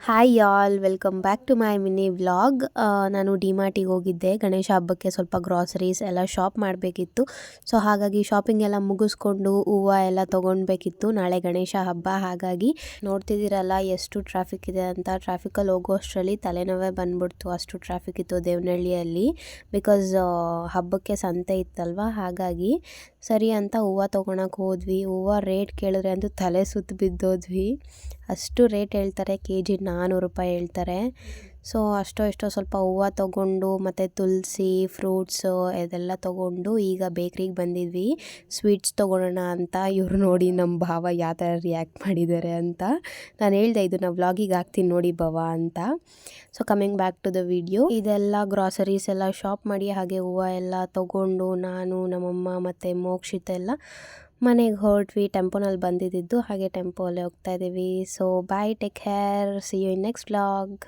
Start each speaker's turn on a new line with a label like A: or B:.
A: Hi all, welcome back to my mini vlog. ನಾನು ಡಿಮಾರ್ಟಿಗೆ ಹೋಗಿದ್ದೆ. ಗಣೇಶ ಹಬ್ಬಕ್ಕೆ ಸ್ವಲ್ಪ ಗ್ರಾಸರೀಸ್ ಎಲ್ಲ ಶಾಪ್ ಮಾಡಬೇಕಿತ್ತು. ಸೊ ಹಾಗಾಗಿ ಶಾಪಿಂಗ್ ಎಲ್ಲ ಮುಗಿಸ್ಕೊಂಡು ಹೂವು ಎಲ್ಲ ತೊಗೊಳ್ಬೇಕಿತ್ತು. ನಾಳೆ ಗಣೇಶ ಹಬ್ಬ, ಹಾಗಾಗಿ ನೋಡ್ತಿದ್ದೀರಲ್ಲ ಎಷ್ಟು ಟ್ರಾಫಿಕ್ ಇದೆ ಅಂತ. ಟ್ರಾಫಿಕಲ್ಲಿ ಹೋಗೋ ಅಷ್ಟರಲ್ಲಿ ತಲೆನೋವೇ ಬಂದ್ಬಿಡ್ತು, ಅಷ್ಟು ಟ್ರಾಫಿಕ್ ಇತ್ತು ದೇವನಹಳ್ಳಿಯಲ್ಲಿ. ಬಿಕಾಸ್ ಹಬ್ಬಕ್ಕೆ ಸಂತೆ ಇತ್ತಲ್ವ, ಹಾಗಾಗಿ ಸರಿ ಅಂತ ಹೂವು ತೊಗೊಳಕ್ಕೆ ಹೋದ್ವಿ. ಹೂವು ರೇಟ್ ಕೇಳಿದ್ರೆ ಅಂತೂ ತಲೆ ಸುತ್ತು ಬಿದ್ದೋದ್ವಿ. ಅಷ್ಟು ರೇಟ್ ಹೇಳ್ತಾರೆ, ಕೆ ಜಿ 400 ರೂಪಾಯಿ ಹೇಳ್ತಾರೆ. ಸೊ ಅಷ್ಟೋ ಸ್ವಲ್ಪ ಹೂವು ತೊಗೊಂಡು ಮತ್ತು ತುಳಸಿ ಫ್ರೂಟ್ಸು ಇದೆಲ್ಲ ತೊಗೊಂಡು ಈಗ ಬೇಕ್ರಿಗೆ ಬಂದಿದ್ವಿ ಸ್ವೀಟ್ಸ್ ತೊಗೊಳೋಣ ಅಂತ. ಇವ್ರು ನೋಡಿ ನಮ್ಮ ಭಾವ ಯಾವ ಥರ ರಿಯಾಕ್ಟ್ ಮಾಡಿದ್ದಾರೆ ಅಂತ. ನಾನು ಹೇಳ್ದೆ ಇದನ್ನು ವ್ಲಾಗಿಗೆ ಹಾಕ್ತೀನಿ ನೋಡಿ ಭಾವ ಅಂತ. So coming back to the video, ಇದೆಲ್ಲ ಗ್ರಾಸರೀಸ್ ಎಲ್ಲ ಶಾಪ್ ಮಾಡಿ ಹಾಗೆ ಹೂವು ಎಲ್ಲ ತೊಗೊಂಡು ನಾನು ನಮ್ಮಮ್ಮ ಮತ್ತು ಮೋಕ್ಷಿತ್ ಎಲ್ಲ ಮನೆಗೆ ಹೊರಟ್ವಿ. ಟೆಂಪೋನಲ್ಲಿ ಬಂದಿದ್ದು, ಹಾಗೆ ಟೆಂಪೋಲ್ಲೇ ಹೋಗ್ತಾ ಇದ್ದೀವಿ. So bye, take care, see you in next vlog.